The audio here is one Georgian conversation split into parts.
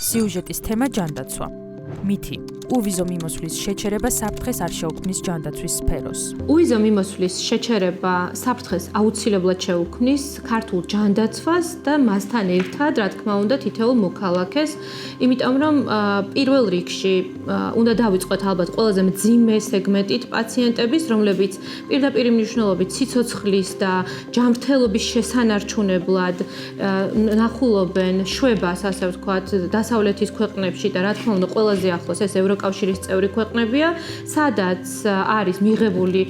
სიუჟეტის თემა ჯანდაცვა. მითი. უვიზო მიმოსვლის შეჩერება საფრთხეს არ შეუქმნის ჯანდაცვის სფეროს. უვიზო მიმოსვლის შეჩერება საფრთხეს აუცილებლად შეუქმნის ქართულ ჯანდაცვას და მასთან ერთად, რა თქმა უნდა, თითოეულ მოქალაქეს, იმიტომ რომ პირველ რიგში უნდა დავიწყოთ ალბათ ყველაზე მძიმე სეგმენტით პაციენტების, რომლებიც პირდაპირ მნიშვნელობით სიცოცხლის და ჯანმრთელობის შესანარჩუნებლად ნახულობენ შვებას, ასე ვთქვათ, დასავლეთის ქვეყნებში და რა თქმა უნდა, ყველაზე ახლოს ეს ევროკავშირის წევრი ქვეყნებია, სადაც არის მიღებული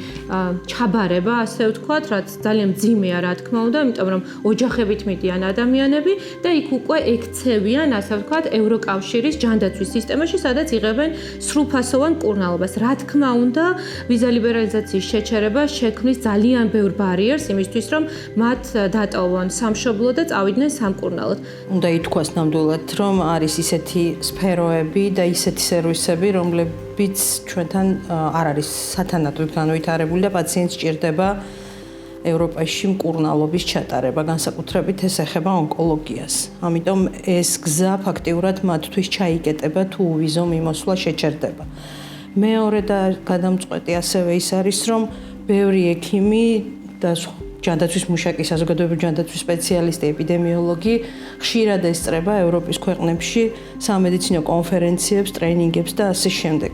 ჩაბარება, ასე ვთქვათ, რაც ძალიან მძიმეა, რა თქმა უნდა, იმიტომ რომ ოჯახებით მიდიან ადამიანები და იქ უკვე ექცევიან, ასე ვთქვათ, ევროკავშირის ჯანდაცვის სისტემაში, სადაც იღებენ სრულფასოვან მკურნალობას. რა თქმა უნდა, ვიზა ლიბერალიზაციის შეჩერება შექმნის ძალიან ბევრ ბარიერს იმისთვის, რომ მათ დატოვონ სამშობლო და წავიდნენ სამკურნალოდ. უნდა ითქვას ნამდვილად, რომ არის ისეთი სფეროები და ისეთი სერვისები, რომლებიც ჩვენთან არ არის სათანადოდ განვითარებული და პაციენტს სჭირდება ევროპაში მკურნალობის ჩატარება, განსაკუთრებით ეს ეხება ონკოლოგიას. ამიტომ ეს გზა ფაქტიურად მათთვის ჩაიკეტება თუ უვიზო მიმოსვლა შეჩერდება. მეორე და გადამწყვეტი ასევე ის არის, რომ ბევრი ექიმი და ჯანდაცვის მუშაკი, საზოგადოებრივი ჯანდაცვის სპეციალისტი, ეპიდემიოლოგი ხშირად ესწრება ევროპის ქვეყნებში სამედიცინო კონფერენციებს, ტრეინინგებს და ასე შემდეგ.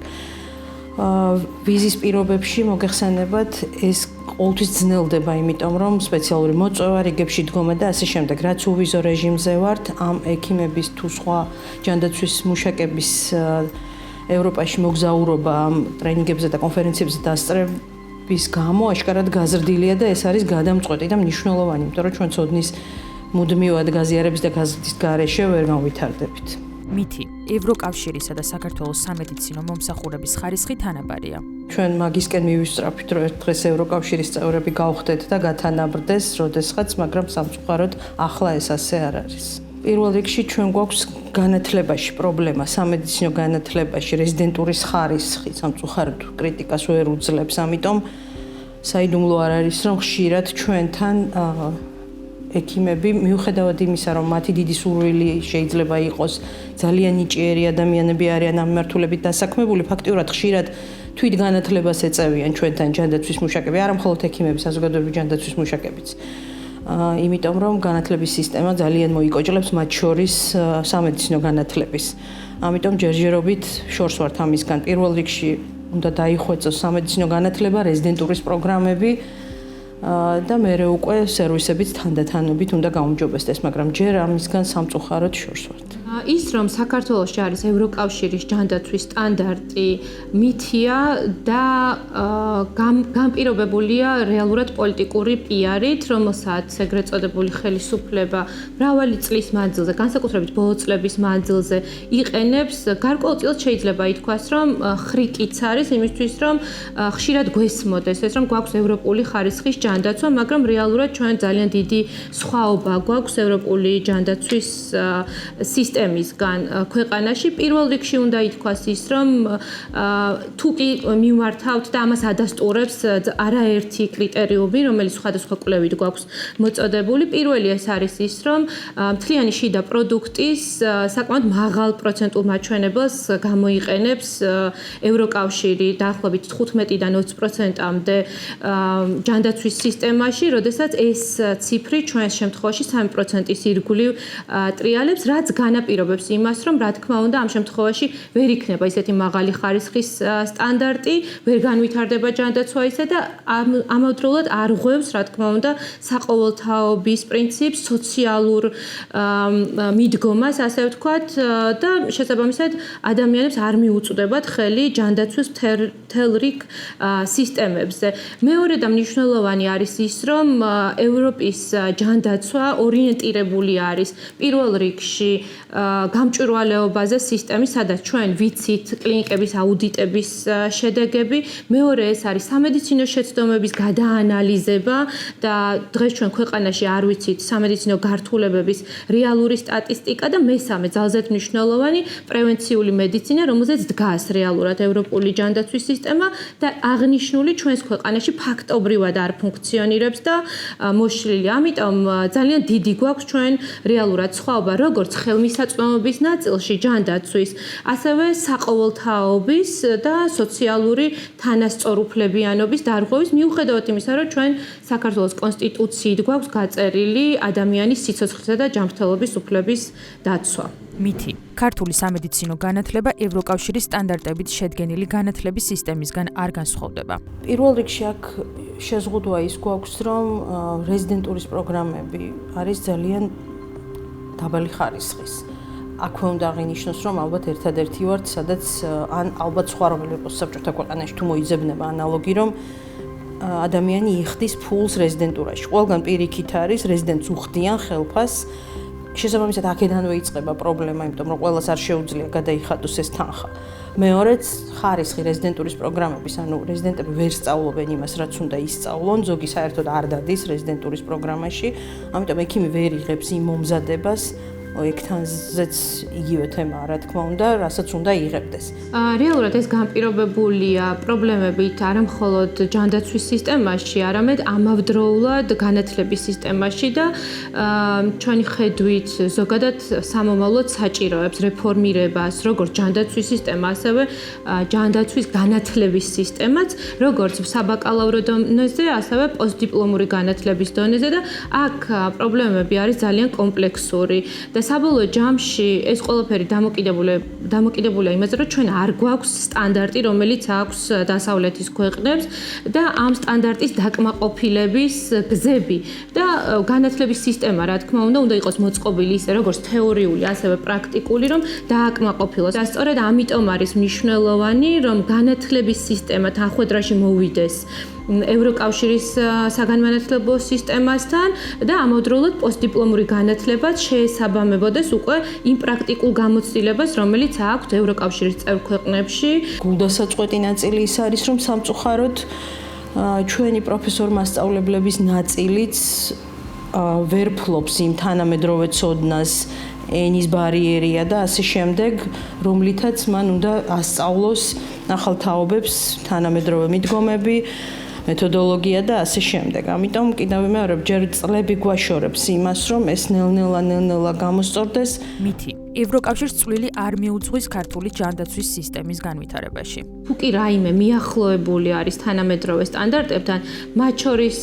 ვიზის პირობებში მოგეხსენებათ, ეს ყოველთვის ძნელდება, იმიტომ რომ სპეციალური მოწვევა, რიგებში დგომა და ასე შემდეგ. რაც უვიზო რეჟიმზე ვართ, ამ ექიმების თუ სხვა ჯანდაცვის მუშაკების ევროპაში მოგზაურობა ამ ტრეინინგებზე და კონფერენციებზე დასწრების გამო აშკარად გაზრდილია და ეს არის გადამწყვეტი და მნიშვნელოვანი, იმიტომ რომ ჩვენ ცოდნის მუდმივად გაზიარების და გაზრდის გარეშე ვერ განვითარდებით. მითი. ევროკავშირისა და საქართველოს სამედიცინო მომსახურების ხარისხი თანაბარია. ჩვენ მაგისკენ მივისწრაფით, რომ ერთ დღეს ევროკავშირის წევრები გავხდეთ და გათანაბრდეს, როდესღაც, მაგრამ სამწუხაროდ ახლა ეს ასე არ არის. პირველ რიგში ჩვენ გვაქვს განათლებაში პრობლემა, სამედიცინო განათლებაში რეზიდენტურის ხარისხი, სამწუხაროდ კრიტიკას ვერ უძლებს, ამიტომ საიდუმლო არ არის, რომ ხშირად ჩვენთან ექიმები, მიუხედავად იმისა, რომ მათი დიდი სურვილი შეიძლება იყოს ძალიან ნიჭიერი ადამიანები არიან ამ მიმართულებით დასაქმებული, ფაქტიურად ხშირად თვით განათლებას ეწევიან ჩვენთან ჯანდაცვის მუშაკები, არა მხოლოდ ექიმები, საზოგადოებრივი ჯანდაცვის მუშაკებიც. იმიტომ რომ განათლების სისტემა ძალიან მოიკოჭლებს მათ შორის სამედიცინო განათლების. ამიტომ ჯერჯერობით შორს ვართ ამისგან. პირველ რიგში უნდა დაიხვეწოს სამედიცინო განათლება, რეზიდენტურის პროგრამები და მერე უკვე სერვისებით თანდათანობით უნდა გაუმჯობესდეს, მაგრამ ჯერ ამისგან სამწუხაროდ შორს ვართ. ის რომ საქართველოში არის ევროკავშირის ჯანდაცვის სტანდარტი მითია და განპირობებულია რეალურად პოლიტიკური პიარით, რომელსაც ეგრეთ წოდებული ხელისუფლება მრავალი წლის მანძილზე, განსაკუთრებით ბოლო წლების მანძილზე იყენებს, გარკვეულწილად შეიძლება ითქვას, რომ ხრიკიც არის იმისთვის, რომ ხშირად გვესმოდეს ეს, რომ გვაქვს ევროპული ხარისხის ჯანდაცვა, მაგრამ რეალურად ჩვენ ძალიან დიდი სხვაობა გვაქვს ევროპული ჯანდაცვის სისტემისგან ქვეყანაში. პირველ რიგში უნდა ითქვას ის, რომ თუ კი მიმართავთ და ამას ადასტურებს არაერთი კრიტერიუმი, რომელიც სხვადასხვა კვლევით გვაქვს მოწოდებული. პირველი ეს არის ის, რომ მთლიანი შიდა პროდუქტის საკმაოდ მაღალ პროცენტულ მაჩვენებელს გამოიყენებს ევროკავშირი დაახლოებით 15-დან 20%-მდე ჯანდაცვის სისტემაში, როდესაც ეს ციფრი ჩვენს შემთხვევაში 3%-ის ირგვლივ ტრიალებს, რაც განაპირობებს იმას, რომ რა თქმა უნდა ამ შემთხვევაში ვერ იქნება ისეთი მაღალი ხარისხის სტანდარტი, ვერ განვითარდება ჯანდაცვა ისე და ამავდროულად არ ღვევს, რა თქმა უნდა, საყოველთაობის პრინციპს, სოციალურ მიდგომას, ასე ვთქვათ, და შესაბამისად ადამიანებს არ მიუწვდებათ ხელი ჯანდაცვის მთელ რიგ სისტემებზე. მეორე და მნიშვნელოვანი არის ის, რომ ევროპის ჯანდაცვა ორიენტირებული არის პირველ რიგში გამჭვირვალეობაზე სისტემის, სადაც ჩვენ ვიცით კლინიკების აუდიტების შედეგები, მეორე ეს არის სამედიცინო შეცდომების გადაანალიზება და დღეს ჩვენ ქვეყანაში არ ვიცით სამედიცინო გართულებების რეალური სტატისტიკა და მესამე ძალზედ მნიშვნელოვანი პრევენციული მედიცინა, რომელზეც დგას რეალურად ევროპული ჯანდაცვის სისტემა და აღნიშნული ჩვენს ქვეყანაში ფაქტობრივად არ ფუნქციონირებს და მოშლილი. ამიტომ ძალიან დიდი გვაქვს ჩვენ რეალურად სხვაობა როგორც ხელმისაწვდომი საწარმოების ნაწილში ჯანდაცვის, ასევე საყოველთაობის და სოციალური თანასწორუფლებიანობის დარღვევის მიუხედავად იმისა, რომ ჩვენ საქართველოს კონსტიტუციით გვაქვს გაწერილი ადამიანის სიცოცხლისა და ჯანმრთელობის უფლების დაცვა. მითი. ქართული სამედიცინო განათლება ევროკავშირის სტანდარტებით შედგენილი განათლების სისტემისგან არ განსხვავდება. პირველ რიგში აქ შეზღუდვა ის გვაქვს, რომ რეზიდენტურის პროგრამები არის ძალიან დაბალი ხარისხის. აქვე უნდა აღინიშნოს, რომ ალბათ ერთადერთი ვართ, სადაც ან ალბათ სხვა რომელი იყოს საბჭოთა ქვეყანაში თუ მოიძებნება ანალოგი, რომ ადამიანი იხდის ფულს რეზიდენტურაში. ყველგან პირიქით არის, რეზიდენტს უხდიან ხელფას. შესაბამისად აქედანვე იწყება პრობლემა, იმიტომ რომ ყველას არ შეუძლია გადაიხადოს ეს თანხა. მეორეც ხარისხი რეზიდენტურის პროგრამების, ანუ რეზიდენტები ვერ სწავლობენ იმას, რაც უნდა ისწავლონ, ზოგი საერთოდ არ დადის რეზიდენტურის პროგრამაში, ამიტომ ექიმი ვერ იღებს იმ მომზადებას, ექთანზეც იგივე თემაა, რა თქმა უნდა, რასაც უნდა იღებდეს. რეალურად ეს განპირობებულია პრობლემებით არა მხოლოდ ჯანდაცვის სისტემაში, არამედ ამავდროულად განათლების სისტემაში და ჩვენი ხედვით ზოგადად სამომავლოდ საჭიროებს რეფორმირებას, როგორც ჯანდაცვის სისტემა, ასევე ჯანდაცვის განათლების სისტემაც, როგორც საბაკალავრო დონეზე, ასევე პოსტდიპლომური განათლების დონეზე და აქ პრობლემები არის ძალიან კომპლექსური და საბოლოო ჯამში ეს ყველაფერი დამოკიდებულია იმაზე, რომ ჩვენ არ გვაქვს სტანდარტი, რომელიც აქვს დასავლეთის ქვეყნებს და ამ სტანდარტის დაკმაყოფილების გზები და განათლების სისტემა, რა თქმა უნდა იყოს მოწყობილი ისე, როგორც თეორიული, ასევე პრაქტიკული, რომ დააკმაყოფილოს. და სწორედ ამიტომ არის მნიშვნელოვანი, რომ განათლების სისტემა თანხმდროში მოვიდეს ევროკავშირის საგანმანათლებლო სისტემასთან და ამავდროულად პოსტდიპლომური განათლებაც შეესაბამებოდეს უკვე იმ პრაქტიკულ გამოცდილებას, რომელიც აქვს ევროკავშირის წევრ ქვეყნებში. გულდასაწყვეტი ნაწილი ის არის, რომ სამწუხაროდ ჩვენი პროფესორ-მასწავლებლების ნაწილიც ვერ ფლობს იმ თანამედროვე ცოდნას, ენის ბარიერია და ასე შემდეგ, რომლითაც მან უნდა ასწავლოს ახალ თაობებს, თანამედროვე მიდგომები, მეთოდოლოგია და ასე შემდეგ. ამიტომ კიდევ ვიმეორებ, ჯერ წლები გვაშორებს იმას, რომ ეს ნელ-ნელა გამოსწორდეს. მითი. ევროკავშირს წვლილი არ მიუძღვის ქართული ჯანდაცვის სისტემის განვითარებაში. თუ კი რაიმე მიახლოებული არის თანამედროვე სტანდარტებთან, მათ შორის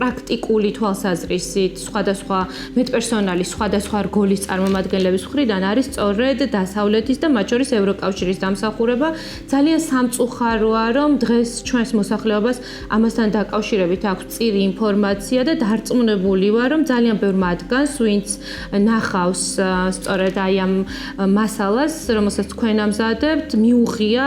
პრაქტიკული თვალსაზრისით სხვადასხვა მეტპერსონალის, სხვადასხვა რგოლის წარმომადგენლების მხრიდან არის სწორედ დასავლეთის და მათ შორის ევროკავშირის დამსახურება. ძალიან სამწუხაროა, რომ დღეს ჩვენს მოსახლეობას ამასთან დაკავშირებით აქვს წირი ინფორმაცია და დარწმუნებული ვარ, რომ ძალიან ბევრ მათგანს, ვინც ნახავს სწორედ აი ამ მასალას, რომელსაც თქვენ ამზადებთ, მიუღია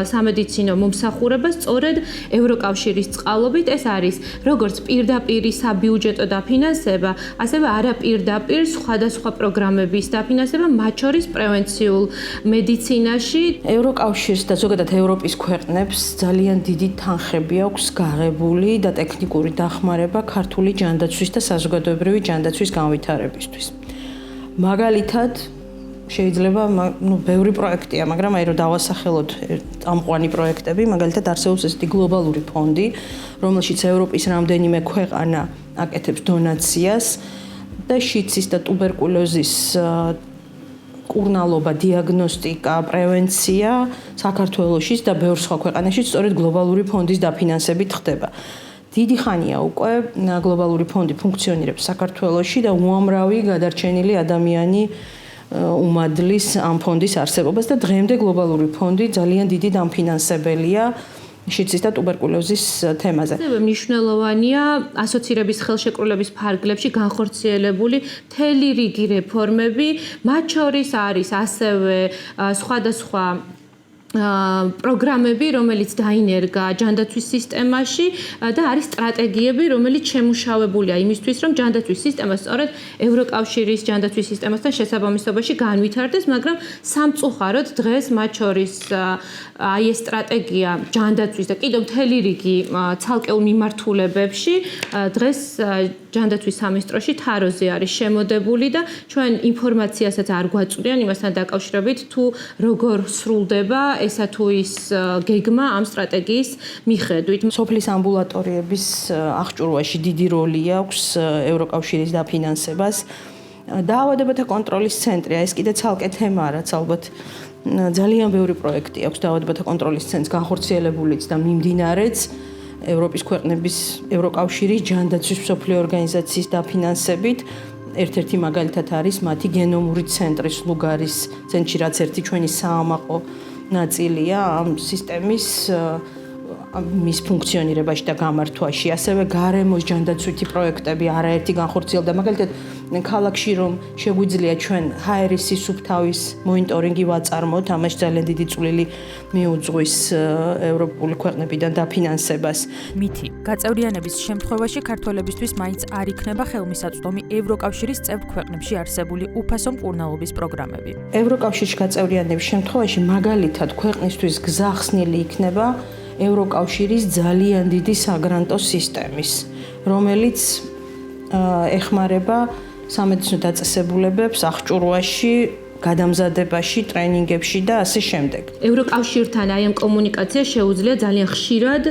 სამედიცინო მომსახურება სწორედ ევროკავშირის წყალობით. ეს არის როგორც პირდაპირი საბიუჯეტო დაფინანსება, ასევე არაპირდაპირ სხვადასხვა პროგრამების დაფინანსება, მათ შორის პრევენციულ მედიცინაში. ევროკავშირს და ზოგადად ევროპის ქვეყნებს ძალიან დიდი თანხები აქვს გაღებული და ტექნიკური დახმარება ქართული ჯანდაცვის და საზოგადოებრივი ჯანდაცვის განვითარებისთვის. მაგალითად შეიძლება ბევრი პროექტია, მაგრამ აი რომ დავასახელოთ ამყვანი პროექტები, მაგალითად არსებობს ესეთი გლობალური ფონდი, რომელშიც ევროპის რამდენიმე ქვეყანა აკეთებს დონაციას და შიცის და ტუბერკულოზის კურნალობა, დიაგნოსტიკა, პრევენცია საქართველოშიც და ბევრ სხვა ქვეყანაშიც სწორედ გლობალური ფონდის დაფინანსებით ხდება. დიდი ხანია უკვე გლობალური ფონდი ფუნქციონირებს საქართველოში და უამრავი გადარჩენილი ადამიანი უმადლის ამ ფონდის არსებობას და დღემდე გლობალური ფონდი ძალიან დიდი დამფინანსებელია შიცის და ტუბერკულოზის თემაზე. მნიშვნელოვანია ასოცირების ხელშეკრულების ფარგლებში განხორციელებული მთელი რიგი რეფორმები, მათ შორის არის ასევე სხვადასხვა პროგრამები, რომელიც დაინერგა ჯანდაცვის სისტემაში და არის სტრატეგიები, რომელიც შემუშავებულია იმისთვის, რომ ჯანდაცვის სისტემა სწორედ ევროკავშირის ჯანდაცვის სისტემასთან შესაბამისობაში განვითარდეს, მაგრამ სამწუხაროდ დღეს მათ შორის აი ეს სტრატეგია ჯანდაცვის და კიდევ მთელი რიგი ცალკეულ მიმართულებებში დღეს ჯანდაცვის სამინისტროში თაროზე არის შემოდებული და ჩვენ ინფორმაციასაც არ გვაწვდიან იმასთან დაკავშირებით, თუ როგორ სრულდება ესა თუ ის გეგმა ამ სტრატეგიის მიხედვით. სოფლის ამბულატორიების აღჭურვაში დიდი როლი აქვს ევროკავშირის დაფინანსებას. დაავადებათა კონტროლის ცენტრი, ეს კიდე ცალკე თემაა, რაც ალბათ ძალიან ბევრი პროექტი აქვს დაავადებათა კონტროლის ცენტრს განხორციელებულიც და მიმდინარეც ევროპის ქვეყნების ევროკავშირის ჯანდაცვის მსოფლიო ორგანიზაციის დაფინანსებით. ერთ-ერთი მაგალითად არის მათი გენომური ცენტრი სლუგარის ცენტრი, რაც ერთი ჩვენი საამაყო ნაწილია ამ სისტემის მის ფუნქციონირებაში და გამართვაში. ასევე გარემოს ჯანდაცვითი პროექტები არაერთი განხორციელდა. მაგალითად, ქალაქში რომ შეგვიძლია ჩვენ ჰაერისის სუფთავის მონიტორინგი ვაწარმოოთ, ამას ძალიან დიდი წვლილი მიუძღვის ევროპული ქვეყნებიდან დაფინანსებას. მითი, გაწევრიანების შემთხვევაში ქართველებისთვის მაინც არ იქნება ხელმისაწვდომი ევროკავშირის წევრ ქვეყნებში არსებული უფასო მკურნალობის პროგრამები. ევროკავშირში გაწევრიანების შემთხვევაში მაგალითად ქვეყნისთვის გზახსნილი იქნება ევროკავშირის ძალიან დიდი საგრანტო სისტემის, რომელიც ეხმარება სამედიცინო დაწესებულებებს აღჭურვაში, გადამზადებაში, ტრენინგებში და ასე შემდეგ. ევროკავშირთან აი ამ კომუნიკაცია შეუძლია ძალიან ხშირად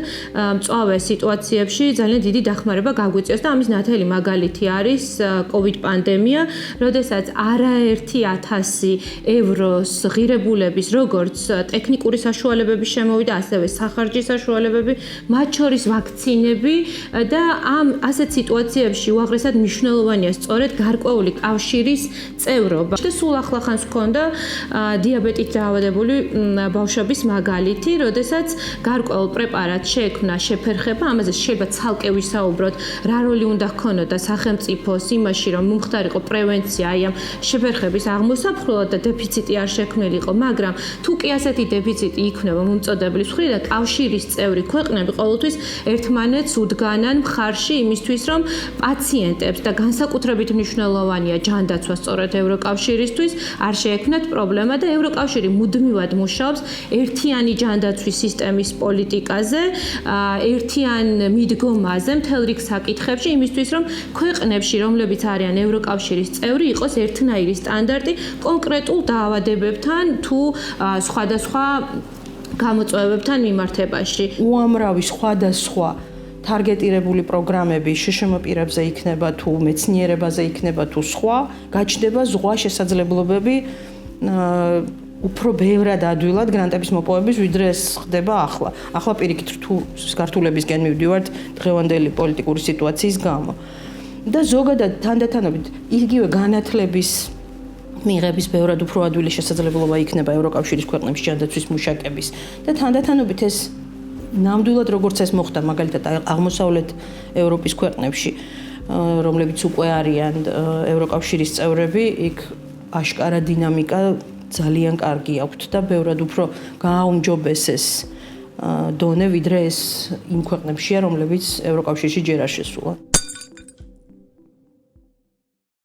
მწვავე სიტუაციებში ძალიან დიდი დახმარება გაგვიწიოს და ამის ნათელი მაგალითი არის COVID პანდემია, როდესაც არაერთი 1000 ევროს ღირებულების როგორც ტექნიკური საშუალებები შემოვიდა, ასევე სახარჯის საშუალებები, მათ შორის ვაქცინები და ამ ასეთ სიტუაციებში უაღრესად მნიშვნელოვანია სწორედ გარკვეული კავშირის წევრობა. და სულ ახლა ჰქონდა დიაბეტით დაავადებული ბავშვების მაგალითი, როდესაც გარკვეულ პრეპარატს შეექმნა შეფერხება, ამაზე შეიძლება ცალკე ვისაუბროთ, რა როლი უნდა ჰქონოდა სახელმწიფოს იმაში, რომ მომხდარიყო პრევენცია აი ამ შეფერხების აღმოსაფხვრელად და დეფიციტი არ შექმნილიყო, მაგრამ თუ კი ასეთი დეფიციტი იქნება მომწოდებლის მხრიდან, კავშირის წევრი ქვეყნები ყოველთვის ერთმანეთს უდგანან მხარში იმისთვის, რომ პაციენტებს და განსაკუთრებით მნიშვნელოვანია ჯანდაცვა სწორედ ევროკავშირისთვის არ შეექმნათ პრობლემა და ევროკავშირი მუდმივად მუშაობს ერთიანი ჯანდაცვის სისტემის პოლიტიკაზე, ერთიან მიდგომაზე მთელ რიგ საკითხებში იმისთვის, რომ ქვეყნებში, რომლებიც არიან ევროკავშირის წევრი, იყოს ერთნაირი სტანდარტი კონკრეტულ დაავადებებთან თუ სხვადასხვა გამოწვევებთან მიმართებაში. უამრავი სხვადასხვა თარგეტირებული პროგრამები შშმ პირებზე იქნება თუ მეცნიერებაზე იქნება თუ სხვა, გაჩნდება ზღვა შესაძლებლობები უფრო ბევრად ადვილად გრანტების მოპოვების, ვიდრე ეს ხდება ახლა. ახლა პირიქით თუ გართულებისკენ მივდივართ დღევანდელი პოლიტიკური სიტუაციის გამო. და ზოგადად თანდათანობით იგივე განათლების მიღების ბევრად უფრო ადვილი შესაძლებლობა იქნება ევროკავშირის ქვეყნებში ჯანდაცვის მუშაკების და თანდათანობით ეს ნამდვილად როგორც ეს მოხდა მაგალითად აღმოსავლეთ ევროპის ქვეყნებში, რომლებიც უკვე არიან ევროკავშირის წევრები, იქ აშკარა დინამიკა ძალიან კარგი აქვთ და ბევრად უფრო გააუმჯობესეს დონე, ვიდრე ეს იმ ქვეყნებშია, რომლებიც ევროკავშირში ჯერ არ შესულა.